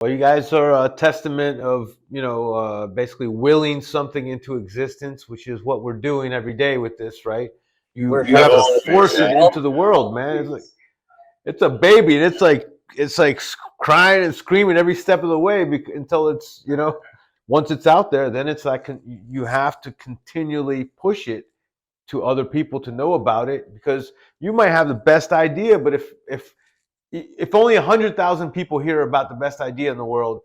Well, you guys are a testament of, basically willing something into existence, which is what we're doing every day with this, right? We're You have to helping force it people. into the world, man. It's a baby, and it's like crying and screaming every step of the way until it's, once it's out there, then it's like you have to continually push it to other people to know about it, because you might have the best idea, but if only 100,000 people hear about the best idea in the world,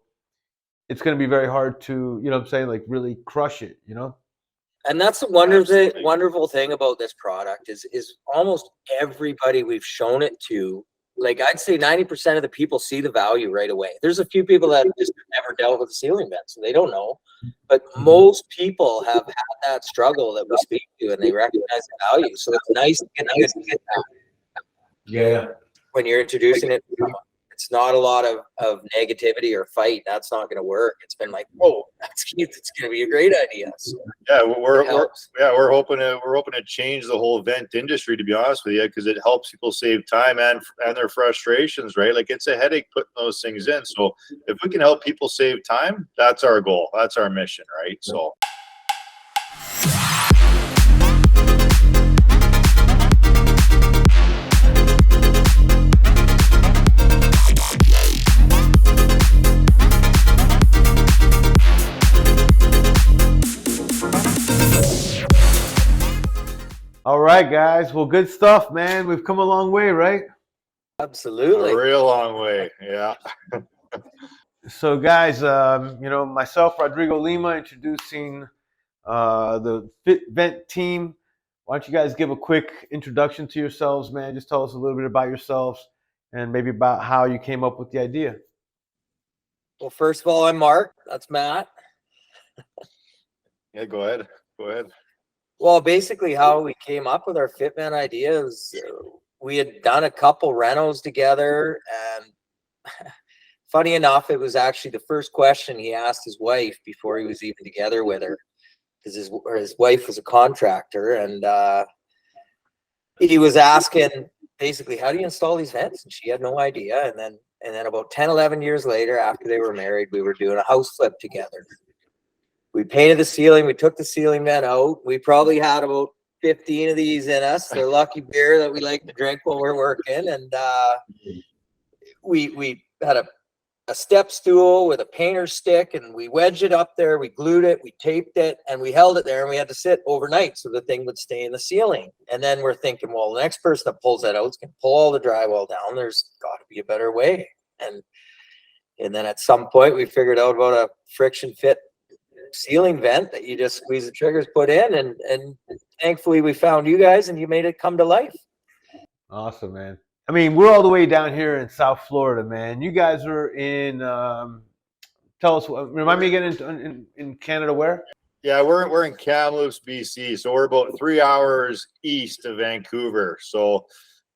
it's going to be very hard to, what I'm saying, like really crush it. And that's the wonderful thing about this product is almost everybody we've shown it to, like I'd say 90% of the people see the value right away. There's a few people that just never dealt with a ceiling vent, so they don't know. But most people have had that struggle that we speak to, and they recognize the value. So it's nice to get that. Yeah. When you're introducing it, it's not a lot of negativity or fight. That's not going to work. It's been like, whoa, it's going to be a great idea. So yeah, we're hoping to change the whole vent industry, to be honest with you, because it helps people save time and their frustrations, right? Like, it's a headache putting those things in. So if we can help people save time, that's our goal. That's our mission, right? So. All right, guys. Well, good stuff, man. We've come a long way, right? Absolutely. A real long way. Yeah. So, guys, myself, Rodrigo Lima, introducing the FitVent team. Why don't you guys give a quick introduction to yourselves, man? Just tell us a little bit about yourselves and maybe about how you came up with the idea. Well, first of all, I'm Mark. That's Matt. Yeah, go ahead. Well, basically how we came up with our FitVent idea is we had done a couple renos together, and funny enough, it was actually the first question he asked his wife before he was even together with her, because his wife was a contractor, and he was asking basically, how do you install these vents? And she had no idea. And then about 10, 11 years later, after they were married, we were doing a house flip together. We painted the ceiling. We took the ceiling vent out. We probably had about 15 of these in us. They're lucky beer that we like to drink while we're working. And we had a step stool with a painter's stick, and we wedged it up there. We glued it. We taped it, and we held it there. And we had to sit overnight so the thing would stay in the ceiling. And then we're thinking, well, the next person that pulls that out is going to pull all the drywall down. There's got to be a better way. And then at some point, we figured out about a friction fit ceiling vent that you just squeeze the triggers, put in, and thankfully we found you guys and you made it come to life. Awesome, man. I mean, we're all the way down here in South Florida, man. You guys are in tell us, remind me again, in Canada, where? Yeah, we're in Kamloops, BC, so we're about 3 hours east of Vancouver. So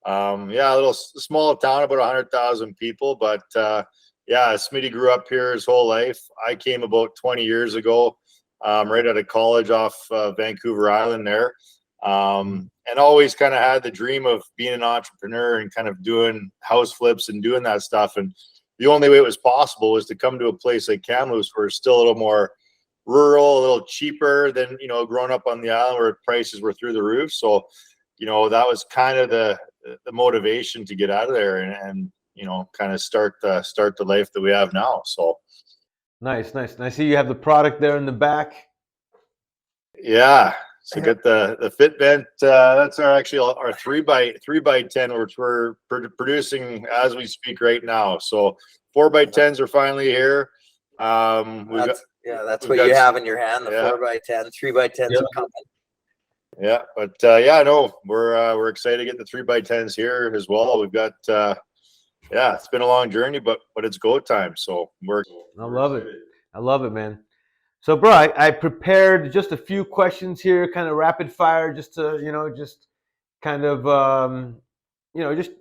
a little small town, about 100,000 people, but yeah, Smitty grew up here his whole life. I came about 20 years ago, right out of college off Vancouver Island there, and always kind of had the dream of being an entrepreneur and kind of doing house flips and doing that stuff. And the only way it was possible was to come to a place like Kamloops, where it's still a little more rural, a little cheaper than, growing up on the island where prices were through the roof. So, that was kind of the motivation to get out of there and kind of start the life that we have now. So nice. And I see you have the product there in the back. Yeah, so get the FitVent. That's our 3x10, which we're producing as we speak right now. So 4x10s are finally here. That's what you have in your hand. The 4x10, 3x10s are coming. Yeah, but we're excited to get the 3x10s here as well. We've got it's been a long journey, but it's go time. So I love it, man. So, bro, I prepared just a few questions here, kind of rapid fire, just to, just kind of, just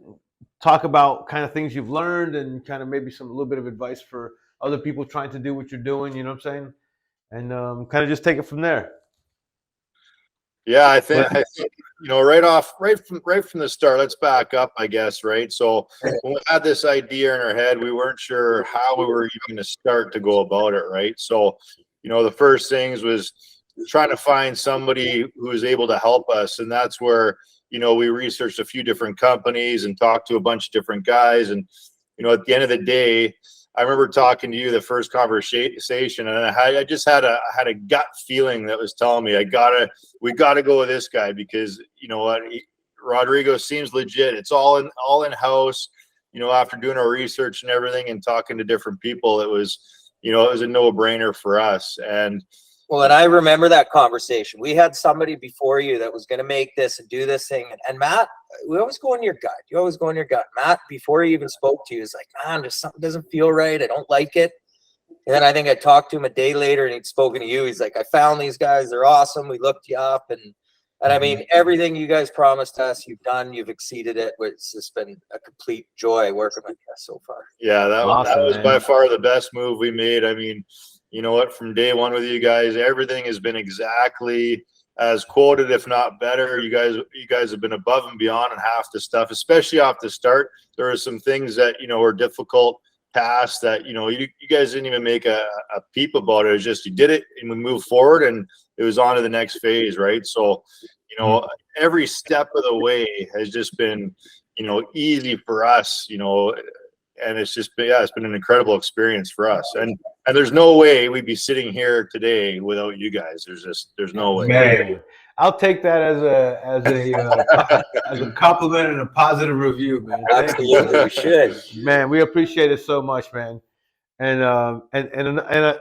talk about kind of things you've learned and kind of maybe a little bit of advice for other people trying to do what you're doing, you know what I'm saying? And kind of just take it from there. Yeah, I think right from the start. Let's back up, I guess. Right. So when we had this idea in our head, we weren't sure how we were even going to start to go about it. Right. So, the first things was trying to find somebody who was able to help us, and that's where we researched a few different companies and talked to a bunch of different guys, and at the end of the day, I remember talking to you the first conversation, and I just had a gut feeling that was telling me we gotta go with this guy, because you know what, Rodrigo seems legit. It's all in house. After doing our research and everything and talking to different people, it was a no brainer for us. And well, and I remember that conversation. We had somebody before you that was going to make this and do this thing. And Matt, we always go in your gut. You always go in your gut. Matt, before he even spoke to you, is like, man, just something doesn't feel right. I don't like it. And then I think I talked to him a day later and he'd spoken to you. He's like, I found these guys. They're awesome. We looked you up. And I mean, everything you guys promised us, you've done, you've exceeded it. It's just been a complete joy working with you so far. Yeah, that was man. by far the best move we made. I mean, you know what, from day one with you guys, everything has been exactly as quoted, if not better. You guys have been above and beyond on half the stuff, especially off the start. There are some things that, were difficult tasks that, you guys didn't even make a peep about it. It was just, you did it and we moved forward and it was on to the next phase. Right. So, every step of the way has just been, easy for us, and it's just been, it's been an incredible experience for us. And there's no way we'd be sitting here today without you guys. There's no way. Man, I'll take that as a compliment and a positive review, man. Thank you. Absolutely, we should. Man, we appreciate it so much, man. And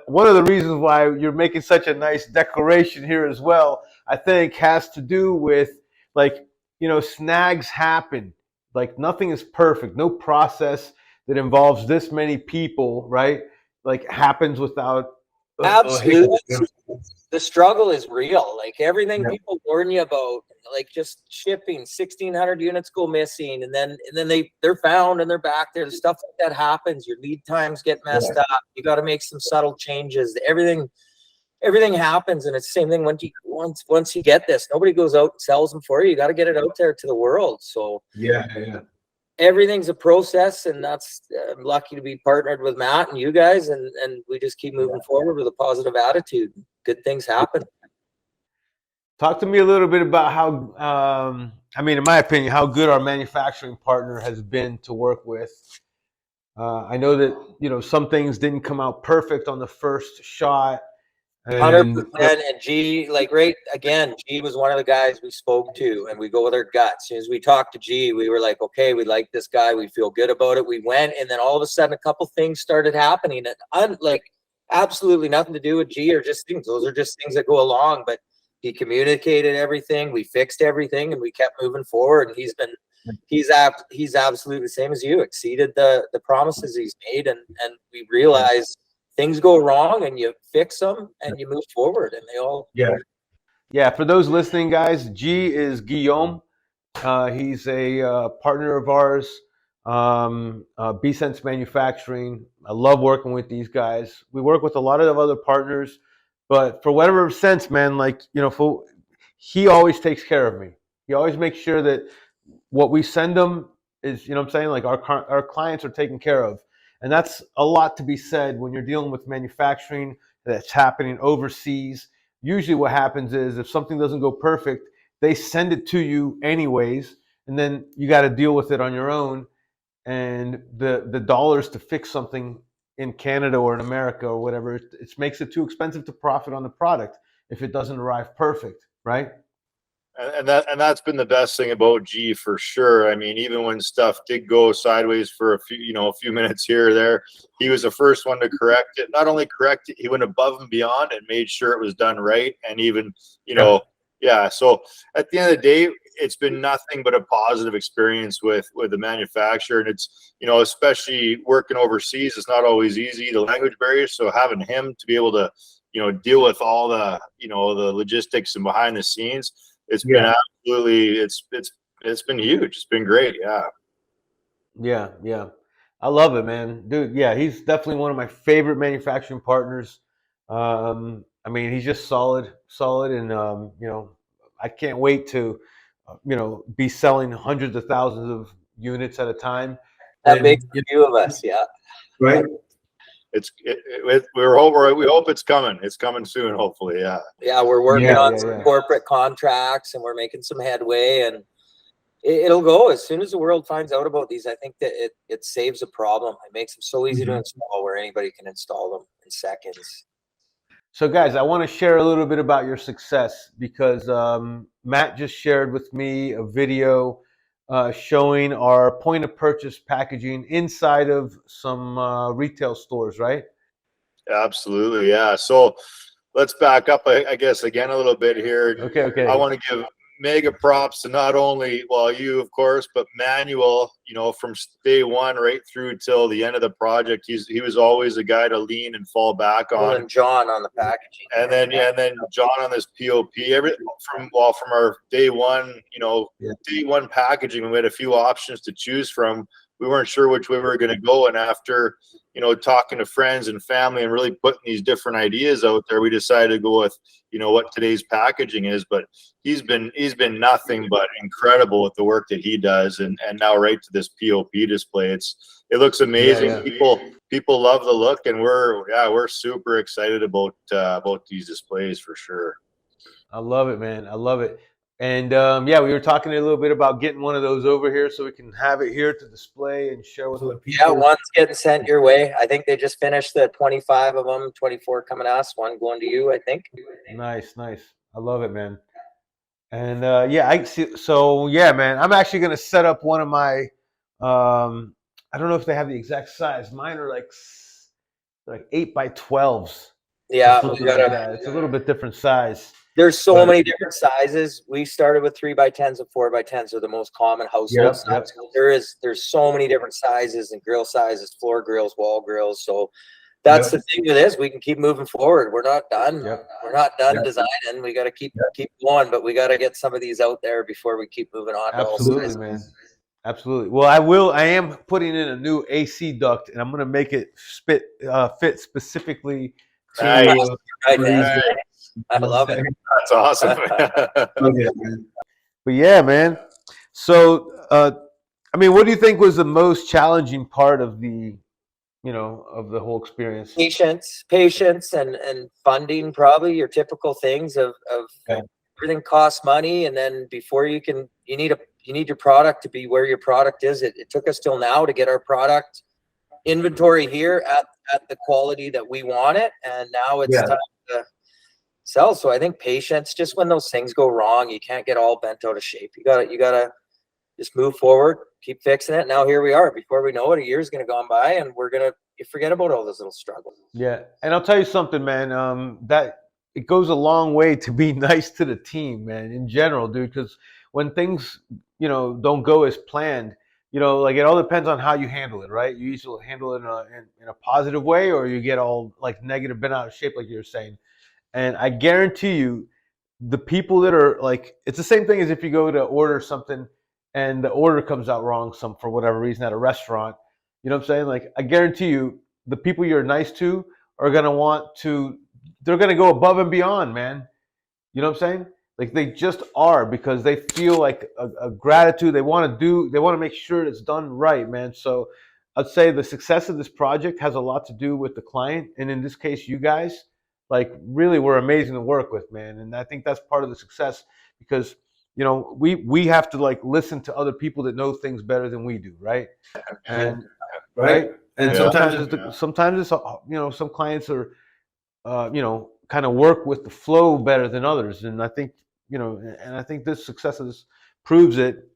one of the reasons why you're making such a nice declaration here as well, I think, has to do with, like, snags happen. Like, nothing is perfect. No process that involves this many people, right, like, happens without Absolutely. The struggle is real. Like, everything people warn you about, like just shipping, 1,600 units go missing, and then they're found and they're back there. Stuff like that happens. Your lead times get messed up. You got to make some subtle changes. Everything happens, and it's the same thing once you get this. Nobody goes out and sells them for you. You got to get it out there to the world. So everything's a process, and that's I'm lucky to be partnered with Matt and you guys, and we just keep moving forward with a positive attitude. Good things happen. Talk to me a little bit about how, in my opinion, how good our manufacturing partner has been to work with. I know that, some things didn't come out perfect on the first shot. 100%. And G, G was one of the guys we spoke to, and we go with our gut. As soon as we talked to G, we were like, okay, we like this guy. We feel good about it. We went, and then all of a sudden, a couple things started happening, and absolutely nothing to do with G or just things. Those are just things that go along. But he communicated everything. We fixed everything, and we kept moving forward. And he's absolutely the same as you. Exceeded the promises he's made, and we realized things go wrong and you fix them and you move forward, and they all. Yeah. For those listening, guys, G is Guillaume. He's a partner of ours, BSense Manufacturing. I love working with these guys. We work with a lot of other partners, but for whatever sense, man, he always takes care of me. He always makes sure that what we send him is, like, our clients are taken care of. And that's a lot to be said when you're dealing with manufacturing that's happening overseas. Usually what happens is, if something doesn't go perfect, they send it to you anyways, and then you got to deal with it on your own. And the dollars to fix something in Canada or in America or whatever, it makes it too expensive to profit on the product if it doesn't arrive perfect, right? And that's been the best thing about G, for sure. I mean, even when stuff did go sideways for a few minutes here or there, he was the first one to correct it. Not only correct it, he went above and beyond and made sure it was done right. And even, so at the end of the day, it's been nothing but a positive experience with the manufacturer. And it's, especially working overseas, it's not always easy, the language barrier. So having him to be able to, deal with all the, the logistics and behind the scenes, it's been absolutely, it's been huge. It's been great. Yeah. I love it, man. Dude, yeah, he's definitely one of my favorite manufacturing partners. He's just solid and, I can't wait to, be selling hundreds of thousands of units at a time. That And, makes a few of us, yeah. right. We hope it's coming. It's coming soon, hopefully. Yeah. Yeah, we're working on some yeah. corporate contracts, and we're making some headway, and it'll go as soon as the world finds out about these. I think that it saves a problem. It makes them so easy to install, where anybody can install them in seconds. So guys, I want to share a little bit about your success, because Matt just shared with me a video showing our point of purchase packaging inside of some retail stores, right? Absolutely. Yeah. So let's back up, I guess, again, a little bit here. Okay. I want to give mega props to not only, well, you, of course, but Manuel, from day one right through till the end of the project. He was always a guy to lean and fall back on. And John on the packaging. And then John on this POP, from our day one, day one packaging, we had a few options to choose from. We weren't sure which way we were going to go. And after, talking to friends and family and really putting these different ideas out there, we decided to go with, what today's packaging is. But he's been nothing but incredible with the work that he does. And now right to this POP display, it looks amazing. Yeah. People love the look, and we're super excited about these displays for sure. I love it, man. I love it. And we were talking a little bit about getting one of those over here so we can have it here to display and share with the people. Yeah, one's getting sent your way. I think they just finished the 25 of them, 24 coming to us, one going to you, I think. Nice. I love it, man. And I see. So man, I'm actually gonna set up one of my. I don't know if they have the exact size. Mine are like 8x12s. Yeah, It's a little bit different size. There's so many different sizes. We started with 3x10s and 4x10s are the most common household sizes. There's so many different sizes and grill sizes, floor grills, wall grills. So that's the thing with this. We can keep moving forward. We're not done. We're not done designing. We got to keep going, but we got to get some of these out there before we keep moving on. Absolutely, man. Absolutely. Well, I am putting in a new AC duct, and I'm going to make it fit specifically to. Nice. I love it. That's awesome. But yeah, man. So, what do you think was the most challenging part of the whole experience? Patience and funding, probably your typical things of everything costs money. And then before you need your product to be where your product is. It took us till now to get our product inventory here at the quality that we want it. And now it's time to sell. So I think patience, just when those things go wrong, you can't get all bent out of shape. You gotta just move forward, keep fixing it. Now here we are. Before we know it, a year's gonna go by, and you forget about all those little struggles. Yeah, and I'll tell you something, man. That it goes a long way to be nice to the team, man. In general, dude, because when things don't go as planned, it all depends on how you handle it, right? You either handle it in a positive way, or you get all like negative, bent out of shape, like you were saying. And I guarantee you, the people that are like, it's the same thing as if you go to order something and the order comes out wrong for whatever reason at a restaurant. You know what I'm saying? Like, I guarantee you, the people you're nice to are going to they're going to go above and beyond, man. You know what I'm saying? Like, they just are, because they feel like a gratitude. They want to make sure it's done right, man. So I'd say the success of this project has a lot to do with the client. And in this case, you guys, like, really were amazing to work with, man. And I think that's part of the success, because, we have to like listen to other people that know things better than we do. Right. And right. And sometimes it's, some clients are, kind of work with the flow better than others. And I think, I think this success of this proves it.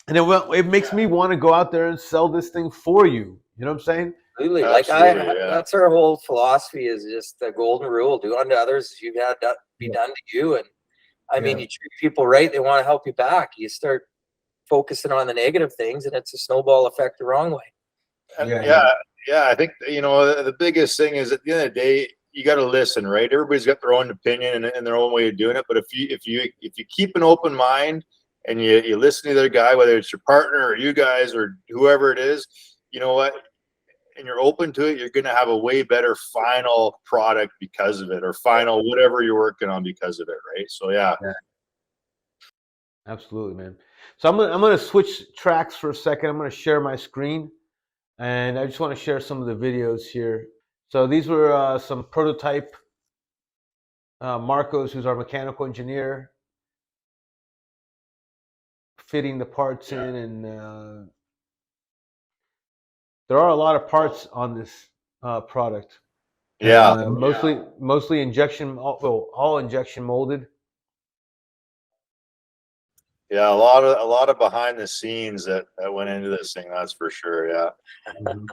And it makes me want to go out there and sell this thing for you. You know what I'm saying? Absolutely. That's our whole philosophy, is just the golden rule: do unto others as you've had be done to you. And I mean, you treat people right, they want to help you back. You start focusing on the negative things, and it's a snowball effect the wrong way. I think the biggest thing is, at the end of the day, you got to listen, right? Everybody's got their own opinion and their own way of doing it. But if you keep an open mind and you listen to their guy, whether it's your partner or you guys or whoever it is, you know what? And you're open to it, you're going to have a way better final product because of it, or final whatever you're working on because of it, right? So Absolutely, man. So I'm gonna switch tracks for a second. I'm gonna share my screen, and I just want to share some of the videos here. So these were some prototype. Marcos, who's our mechanical engineer, fitting the parts in, and there are a lot of parts on this product. Yeah. Mostly injection, all injection molded. Yeah, a lot of behind the scenes that went into this thing, that's for sure. Yeah. Mhm.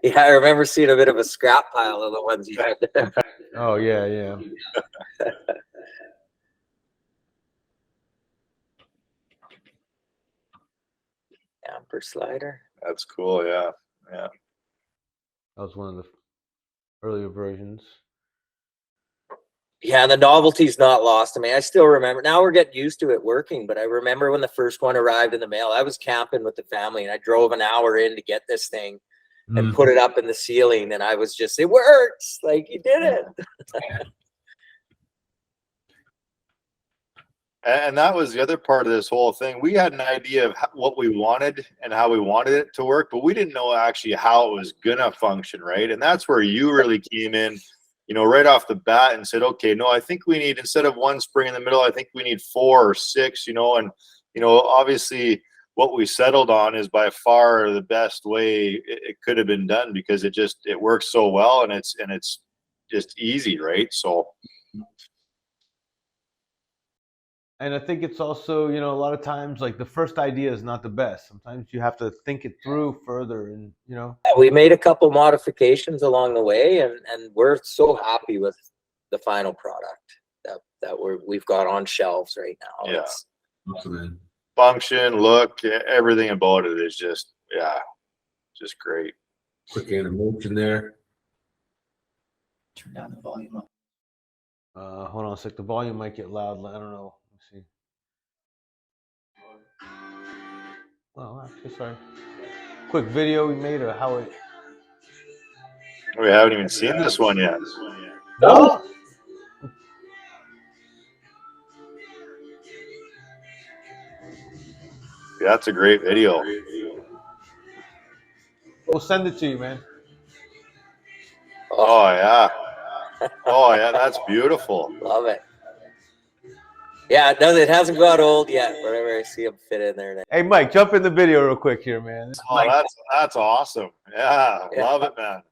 Yeah, I remember seeing a bit of a scrap pile of the ones you had there. Oh yeah. Amper slider. That's cool. Yeah. Yeah. That was one of the earlier versions. Yeah, and the novelty's not lost. I mean, I still remember. Now we're getting used to it working, but I remember when the first one arrived in the mail. I was camping with the family, and I drove an hour in to get this thing and put it up in the ceiling, and I was just, it works! Like, you did it! And that was the other part of this whole thing. We had an idea of what we wanted and how we wanted it to work, but we didn't know actually how it was gonna function, right? And that's where you really came in, you know, right off the bat and said, okay, no, I think we need, instead of one spring in the middle, I think we need 4 or 6, you know, and, you know, obviously what we settled on is by far the best way it could have been done, because it works so well, and it's just easy, right? So. And I think it's also, you know, a lot of times like the first idea is not the best. Sometimes you have to think it through further, and you know. We made a couple modifications along the way, and we're so happy with the final product that we've got on shelves right now. Yeah. It's Awesome. Function, look, everything about it is just, yeah, just great. Quick animation there. Turn down the volume up. Hold on a sec. The volume might get loud. I don't know. Let's see. Oh, actually, sorry. Quick video we made of how it. We haven't even seen this one yet. No. Yeah, that's a great video. We'll send it to you, man. Oh yeah. Oh yeah, that's beautiful. Love it. Yeah, no, it hasn't got old yet. Whenever I see them fit in there. Hey, Mike, jump in the video real quick here, man. Oh, that's awesome. Yeah, love it, man.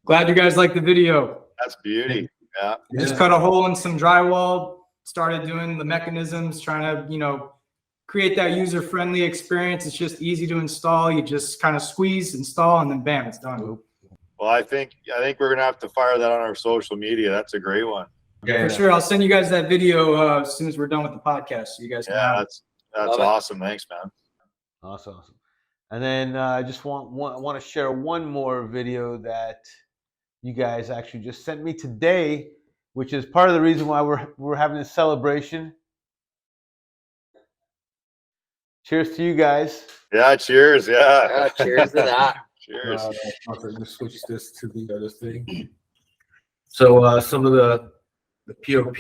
Glad you guys like the video. That's beauty. Yeah. Just cut a hole in some drywall, started doing the mechanisms, trying to, you know, create that user-friendly experience. It's just easy to install. You just kind of squeeze, install, and then bam, it's done. Well, I think we're gonna have to fire that on our social media. That's a great one. Yeah, for sure. I'll send you guys that video as soon as we're done with the podcast, so you guys can have it. That's awesome. Thanks, man. Awesome. And then I just want to share one more video that you guys actually just sent me today, which is part of the reason why we're having this celebration. Cheers to you guys. Yeah, cheers. Yeah. Yeah, cheers to that. Cheers. I'm going to switch this to the other thing. So some of the POP.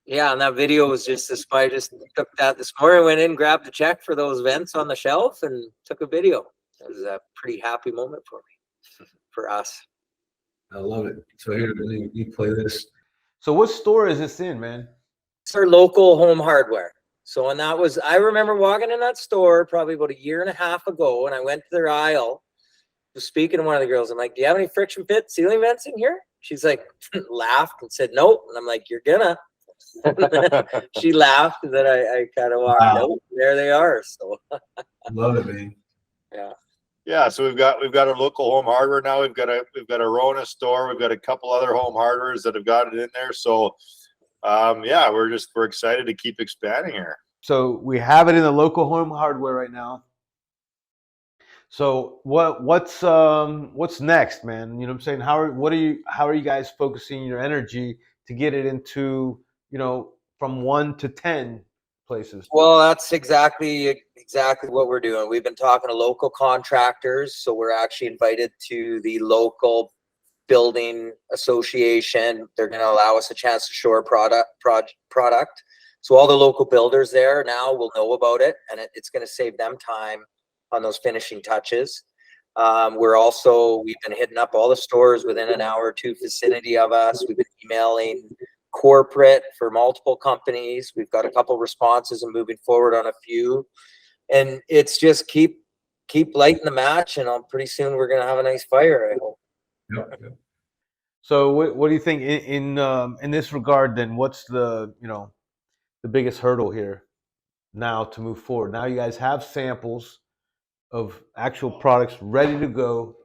Yeah, and that video was just this. I just took that this morning, went in, grabbed the check for those vents on the shelf, and took a video. It was a pretty happy moment for me, for us. I love it. So here, you play this. So what store is this in, man? It's our local home hardware. So when that was, I remember walking in that store probably about a year and a half ago, and I went to their aisle, was speaking to one of the girls. I'm like, do you have any friction fit ceiling vents in here? She's like, laughed and said, nope. And I'm like, you're gonna. She laughed, and then I kind of walked out. There they are. So Love it, man. Yeah. Yeah, so we've got our local home hardware now. We've got a Rona store. We've got a couple other home hardwares that have got it in there. So yeah, we're excited to keep expanding here. So we have it in the local home hardware right now. So what's next, man? You know what I'm saying? How are you guys focusing your energy to get it into, you know, from 1 to 10 places? Well, that's exactly what we're doing. We've been talking to local contractors, so we're actually invited to the local building association. They're going to allow us a chance to show our product. So all the local builders there now will know about it, and it's going to save them time on those finishing touches. We've been hitting up all the stores within an hour or two vicinity of us. We've been emailing corporate for multiple companies. We've got a couple responses and moving forward on a few. And it's just keep lighting the match, and pretty soon we're going to have a nice fire, I hope. Yeah. So what do you think in this regard then? What's the biggest hurdle here now to move forward? Now you guys have samples of actual products ready to go.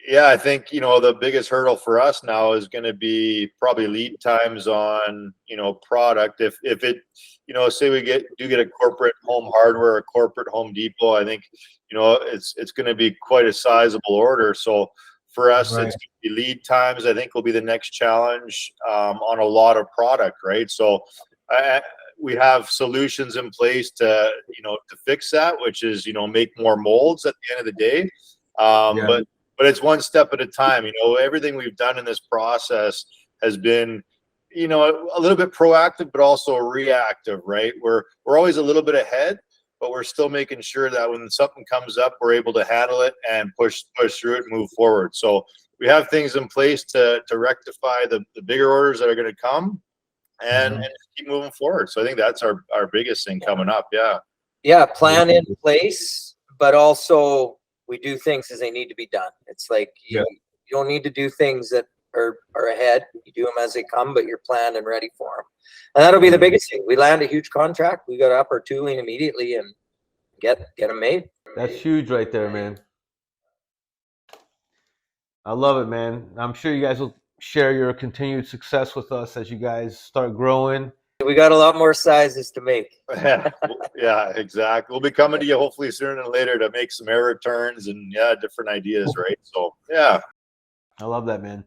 Yeah, I think, the biggest hurdle for us now is going to be probably lead times on, product. If it, say we get a corporate Home Hardware, a corporate Home Depot, I think, it's going to be quite a sizable order. So for us, Right. it's going to be lead times, I think, will be the next challenge on a lot of product, right? So we have solutions in place to fix that, which is, make more molds at the end of the day. But it's one step at a time. Everything we've done in this process has been, a little bit proactive, but also reactive, right? We're always a little bit ahead, but we're still making sure that when something comes up, we're able to handle it and push through it and move forward. So we have things in place to rectify the bigger orders that are going to come and just keep moving forward. So I think that's our biggest thing coming up. Yeah. Yeah. Plan in place, but also we do things as they need to be done. It's like you don't need to do things that are ahead. You do them as they come, but you're planned and ready for them. And that'll be the biggest thing. We land a huge contract. We got up our tooling immediately and get them made. That's huge right there, man. I love it, man. I'm sure you guys will share your continued success with us as you guys start growing. We got a lot more sizes to make. Yeah, exactly. We'll be coming to you hopefully sooner than later to make some air returns and different ideas, right? So yeah. I love that, man.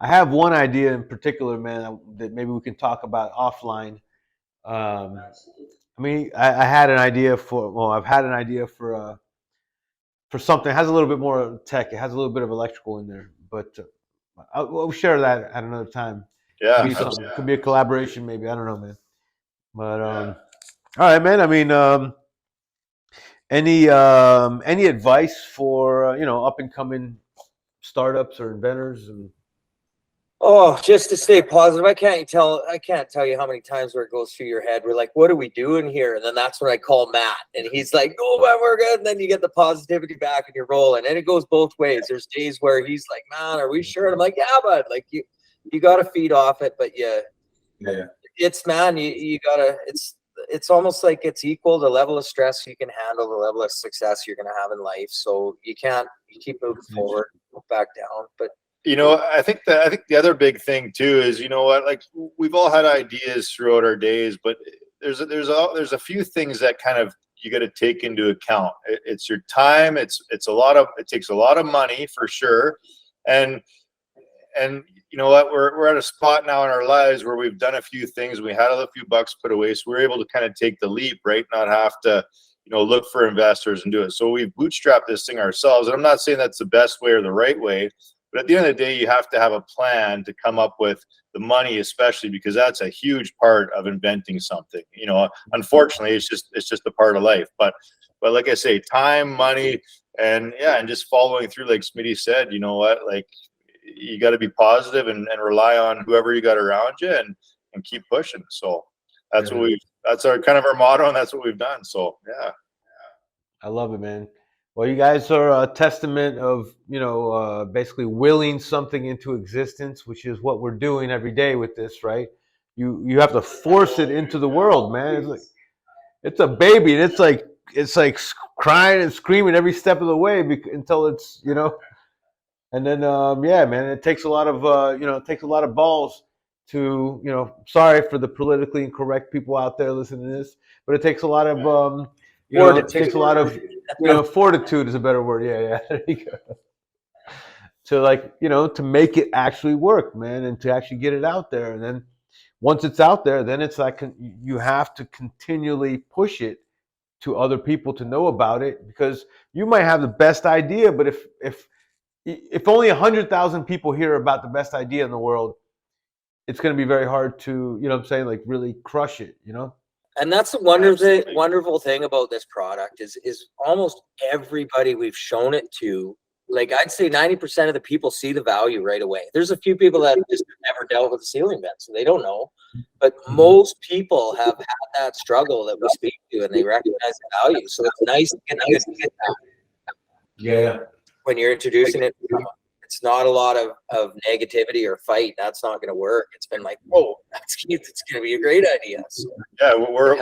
I have one idea in particular, man, that maybe we can talk about offline. I had an idea I've had an idea for something. It has a little bit more tech. It has a little bit of electrical in there, but we'll share that at another time. Yeah. Could be a collaboration, maybe. I don't know, man. But all right, man. I mean, any advice for up and coming startups or inventors? Just to stay positive. I can't tell you how many times where it goes through your head. We're like, what are we doing here? And then that's when I call Matt, and he's like, "Oh man, we're good." And then you get the positivity back, and you're rolling. And it goes both ways. There's days where he's like, "Man, are we sure?" And I'm like, "Yeah, bud. Like you got to feed off it, but it's you gotta. It's almost like it's equal. The level of stress you can handle, the level of success you're gonna have in life. So you keep moving forward, go back down, but." I think the other big thing too is, like we've all had ideas throughout our days, but there's a few things that kind of you got to take into account. It's your time. It takes a lot of money for sure. And you know what, we're at a spot now in our lives where we've done a few things. We had a few bucks put away, so we're able to kind of take the leap, right? Not have to, look for investors and do it. So we've bootstrapped this thing ourselves. And I'm not saying that's the best way or the right way, but at the end of the day, you have to have a plan to come up with the money, especially because that's a huge part of inventing something. Unfortunately, it's just a part of life. But like I say, time, money, and just following through, like Smitty said, like you got to be positive and rely on whoever you got around you and keep pushing. So that's that's our kind of our motto, and that's what we've done. So yeah. I love it, man. Well, you guys are a testament of, basically willing something into existence, which is what we're doing every day with this, right? You have to force it into the world, man. It's a baby, and it's like crying and screaming every step of the way until it's, and then man, it takes a lot of balls to, sorry for the politically incorrect people out there listening to this, but it takes a lot of it takes a lot of fortitude is a better word. Yeah, there you go. To make it actually work, man, and to actually get it out there. And then once it's out there, then it's like you have to continually push it to other people to know about it, because you might have the best idea, but if if only 100,000 people hear about the best idea in the world, it's going to be very hard to, you know what I'm saying, like really crush it, you know? And that's the wonderful thing about this product is almost everybody we've shown it to, like I'd say 90% of the people see the value right away. There's a few people that just never dealt with a ceiling vent, so they don't know. But most people have had that struggle that we speak to, and they recognize the value. So it's nice to get that. Yeah. When you're introducing it, it's not a lot of negativity or fight. That's not going to work. It's been like, whoa, that's cute. It's going to be a great idea. So Yeah, we're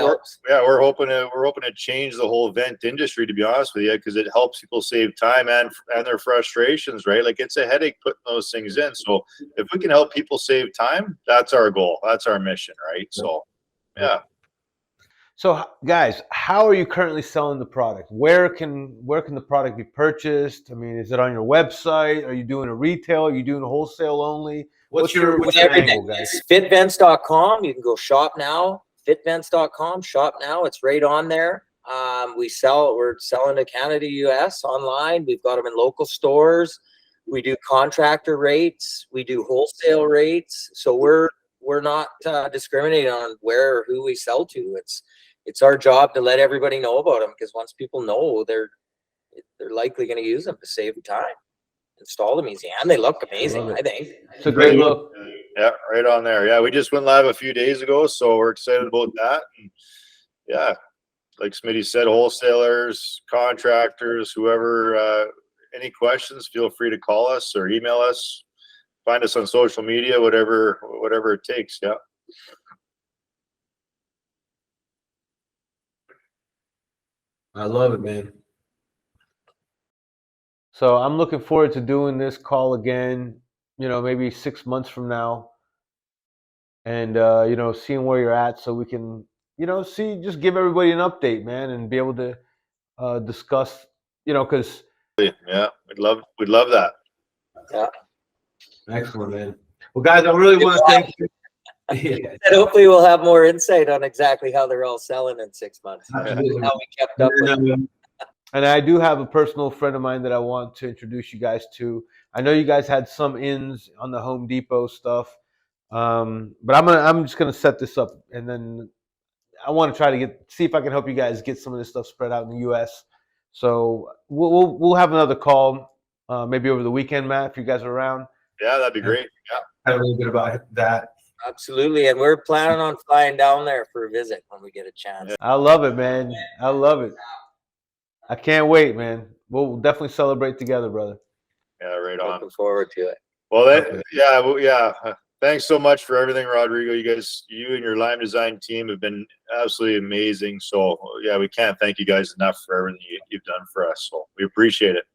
hoping to change the whole vent industry, to be honest with you, because it helps people save time and their frustrations, right? Like it's a headache putting those things in. So if we can help people save time, that's our goal. That's our mission, right? So yeah. So guys, how are you currently selling the product? Where can the product be purchased? I mean, is it on your website? Are you doing a retail? Are you doing a wholesale only? What's your angle, guys? FitVents.com. You can go shop now. FitVents.com, shop now. It's right on there. We're selling to Canada, US online. We've got them in local stores. We do contractor rates. We do wholesale rates. So we're not discriminating on where or who we sell to. It's our job to let everybody know about them, because once people know, they're likely going to use them to save time, install them easy, and they look amazing. I think it's a great look. Yeah, right on there. Yeah, we just went live a few days ago, so we're excited about that. And yeah, like Smitty said, wholesalers, contractors, whoever, any questions, feel free to call us or email us. Find us on social media, whatever it takes. Yeah. I love it, man. So I'm looking forward to doing this call again, you know, maybe 6 months from now, and you know, seeing where you're at, so we can, you know, just give everybody an update, man, and be able to discuss, you know, because yeah, we'd love that. Yeah. Excellent, man. Well, guys, I really want to thank you. And hopefully we'll have more insight on exactly how they're all selling in 6 months. Absolutely. How we kept up with them. And I do have a personal friend of mine that I want to introduce you guys to. I know you guys had some ins on the Home Depot stuff, but I'm just gonna set this up, and then I want to try to see if I can help you guys get some of this stuff spread out in the U.S. So we'll have another call maybe over the weekend, Matt, if you guys are around. Yeah, that'd be great. Yeah, I had a little bit about that. Absolutely, and we're planning on flying down there for a visit when we get a chance. I love it, man. I love it. I can't wait, man. We'll definitely celebrate together, brother. Yeah, right on. Looking forward to it. Well, thanks so much for everything, Rodrigo. You and your Lime Design team have been absolutely amazing. So yeah, we can't thank you guys enough for everything you've done for us. So we appreciate it.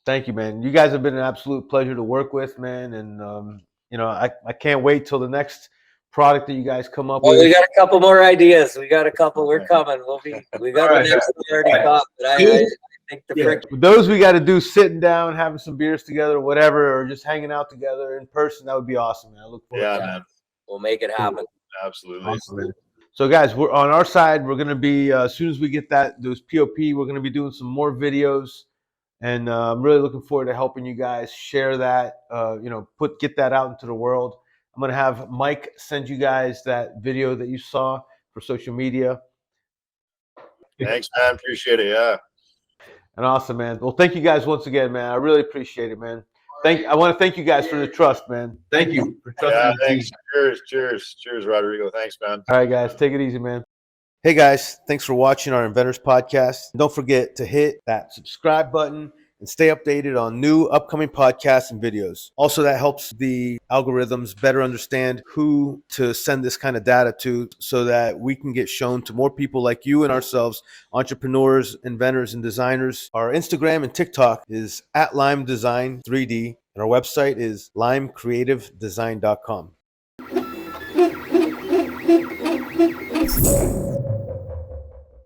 Thank you, man. You guys have been an absolute pleasure to work with, man. And you know, I can't wait till the next product that you guys come up with. We got a couple more ideas. We got a couple. We're coming. We got the next one already thought, but I think the frick. Those we got to do sitting down, having some beers together, or whatever, or just hanging out together in person. That would be awesome, man. I look forward to that. Man. We'll make it happen. Absolutely. Awesome. So guys, we're on our side. We're going to be, as soon as we get those POP, we're going to be doing some more videos. And I'm really looking forward to helping you guys share that, you know, get that out into the world. I'm going to have Mike send you guys that video that you saw for social media. Thanks, man. Appreciate it. Yeah. And awesome, man. Well, thank you guys once again, man. I really appreciate it, man. I want to thank you guys for the trust, man. Thank you for trusting me. Thanks. Cheers, Rodrigo. Thanks, man. All right, guys. Take it easy, man. Hey, guys. Thanks for watching our Inventors podcast. Don't forget to hit that subscribe button and stay updated on new upcoming podcasts and videos. Also, that helps the algorithms better understand who to send this kind of data to, so that we can get shown to more people like you and ourselves, entrepreneurs, inventors, and designers. Our Instagram and TikTok is @LimeDesign3D, and our website is limecreativedesign.com.